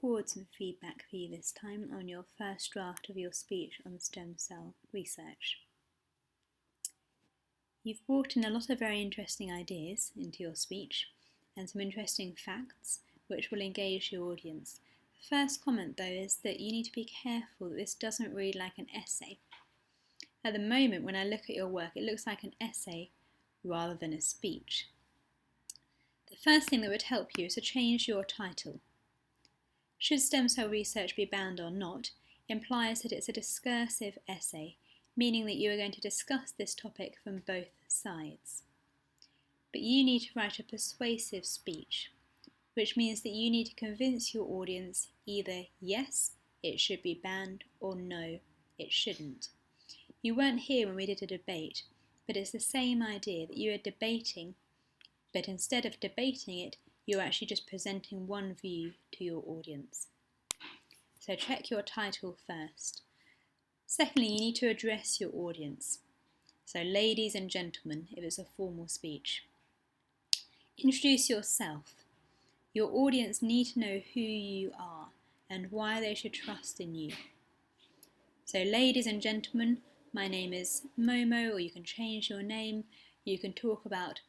forward some feedback for you this time on your first draft of your speech on stem cell research. You've brought in a lot of very interesting ideas into your speech and some interesting facts which will engage your audience. The first comment though is that you need to be careful that this doesn't read like an essay. At the moment when I look at your work it looks like an essay rather than a speech. The first thing that would help you is to change your title. Should stem cell research be banned or not implies that it's a discursive essay, meaning that you are going to discuss this topic from both sides. But you need to write a persuasive speech, which means that you need to convince your audience either yes, it should be banned, or no, it shouldn't. You weren't here when we did a debate, but it's the same idea that you are debating, but instead of debating it, you're actually just presenting one view to your audience. So check your title first. Secondly, you need to address your audience. So ladies and gentlemen, if it's a formal speech. Introduce yourself. Your audience need to know who you are and why they should trust in you. So ladies and gentlemen, my name is Momo, or you can change your name. You can talk about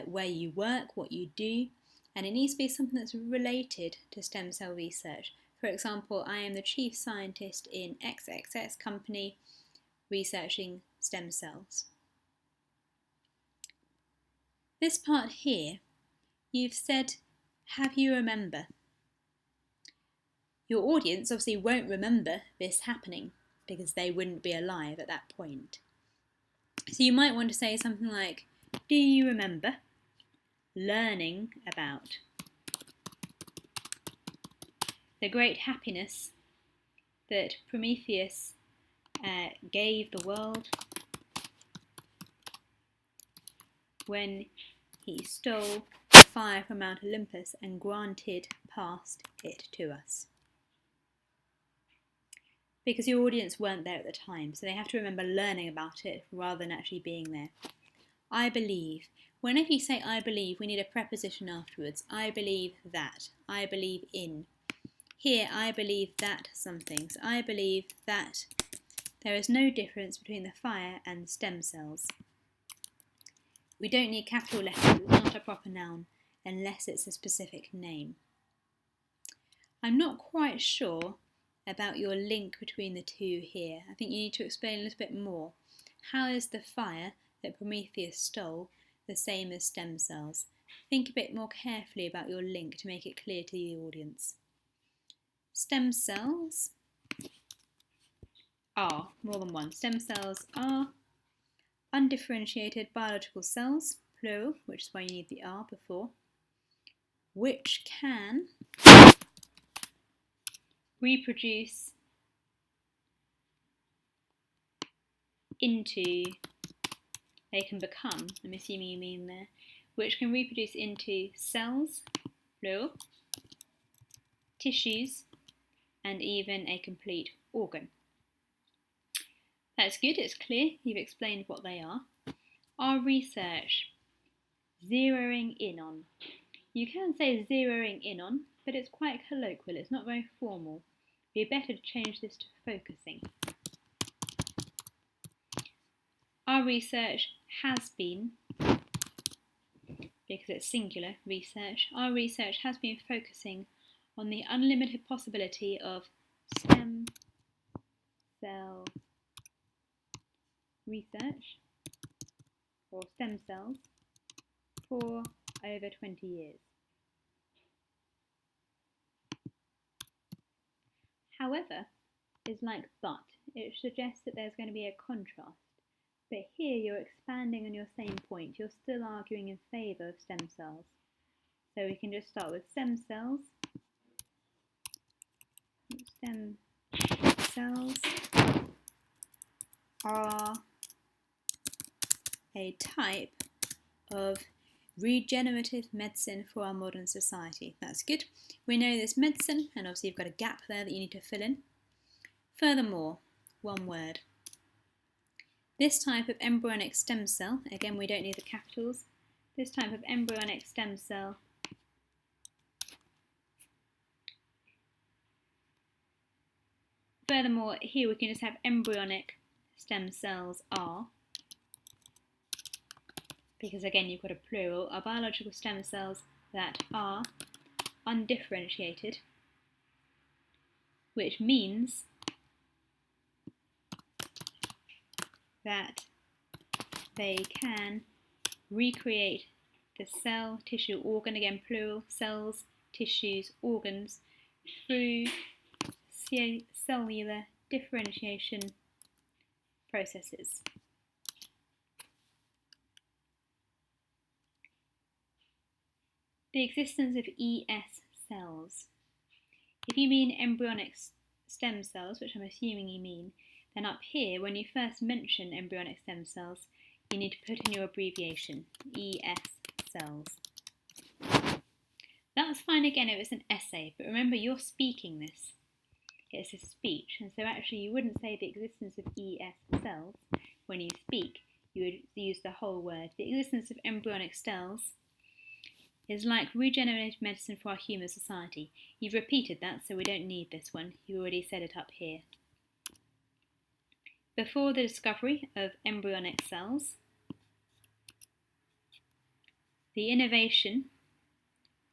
where you work, what you do, and it needs to be something that's related to stem cell research. For example, I am the chief scientist in XXX company researching stem cells. This part here, you've said, have you remember? Your audience obviously won't remember this happening because they wouldn't be alive at that point. So you might want to say something like, do you remember learning about the great happiness that Prometheus gave the world when he stole fire from Mount Olympus and granted passed it to us? Because your audience weren't there at the time, so they have to remember learning about it rather than actually being there. I believe. Whenever you say I believe, we need a preposition afterwards. I believe that. I believe in. Here, I believe that something. So I believe that there is no difference between the fire and the stem cells. We don't need capital letters. It's not a proper noun unless it's a specific name. I'm not quite sure about your link between the two here. I think you need to explain a little bit more. How is the fire that Prometheus stole the same as stem cells? Think a bit more carefully about your link to make it clear to the audience. Stem cells are more than one. Stem cells are undifferentiated biological cells, plural, which is why you need the R before, which can reproduce into, they can become, I'm assuming you mean there, which can reproduce into cells, plural, tissues, and even a complete organ. That's good, it's clear, you've explained what they are. Our research, zeroing in on. You can say zeroing in on, but it's quite colloquial, it's not very formal. It'd be better to change this to focusing. Our research has been, because it's singular research, our research has been focusing on the unlimited possibility of stem cell research, or stem cells, for over 20 years. However, is like but. It suggests that there's going to be a contrast. But here you're expanding on your same point. You're still arguing in favour of stem cells. So we can just start with stem cells. Stem cells are a type of regenerative medicine for our modern society. That's good. We know this medicine, and obviously you've got a gap there that you need to fill in. Furthermore, one word. This type of embryonic stem cell, again we don't need the capitals, this type of embryonic stem cell furthermore, here we can just have embryonic stem cells are, because again you've got a plural, are biological stem cells that are undifferentiated, which means that they can recreate the cell, tissue, organ, again plural, cells, tissues, organs, through cellular differentiation processes. The existence of ES cells. If you mean embryonic stem cells, which I'm assuming you mean, then up here, when you first mention embryonic stem cells, you need to put in your abbreviation, ES cells. That's fine again if it's an essay, but remember you're speaking this. It's a speech, and so actually you wouldn't say the existence of ES cells when you speak, you would use the whole word. The existence of embryonic cells is like regenerative medicine for our human society. You've repeated that, so we don't need this one. You already said it up here. Before the discovery of embryonic cells, the innovation,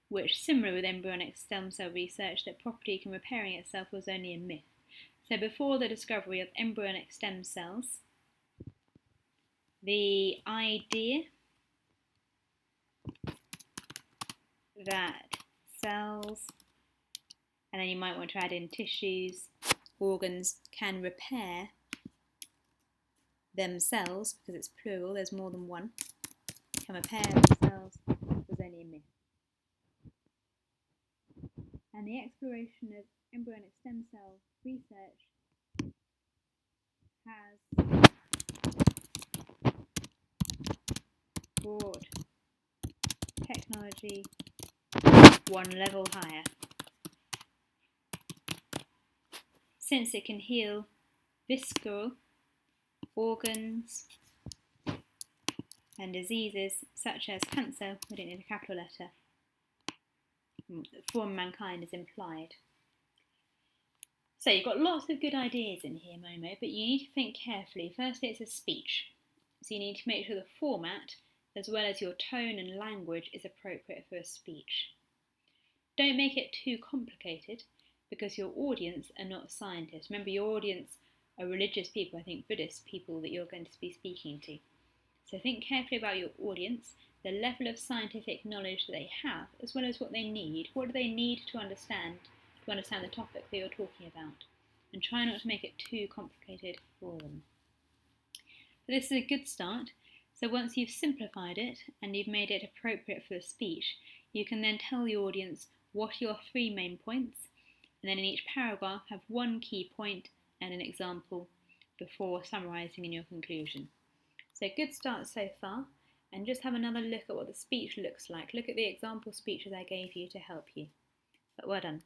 which similar with embryonic stem cell research, that property can repairing itself was only a myth. So before the discovery of embryonic stem cells, the idea that cells, and then you might want to add in tissues, organs, can repair themselves, because it's plural, there's more than one, can repair themselves, was only a myth. And the exploration of embryonic stem cell research has brought technology one level higher, since it can heal visceral organs and diseases such as cancer, we don't need a capital letter, from mankind is implied. So you've got lots of good ideas in here, Momo, but you need to think carefully. Firstly, it's a speech, so you need to make sure the format, as well as your tone and language, is appropriate for a speech. Don't make it too complicated, because your audience are not scientists. Remember, your audience are religious people, I think Buddhist people that you're going to be speaking to. So think carefully about your audience, the level of scientific knowledge that they have, as well as what they need. What do they need to understand the topic that you're talking about? And try not to make it too complicated for them. But this is a good start. So once you've simplified it and you've made it appropriate for the speech, you can then tell the audience what are your 3 main points, and then in each paragraph have 1 key point and an example before summarising in your conclusion. So good start so far, and just have another look at what the speech looks like. Look at the example speeches I gave you to help you. But well done.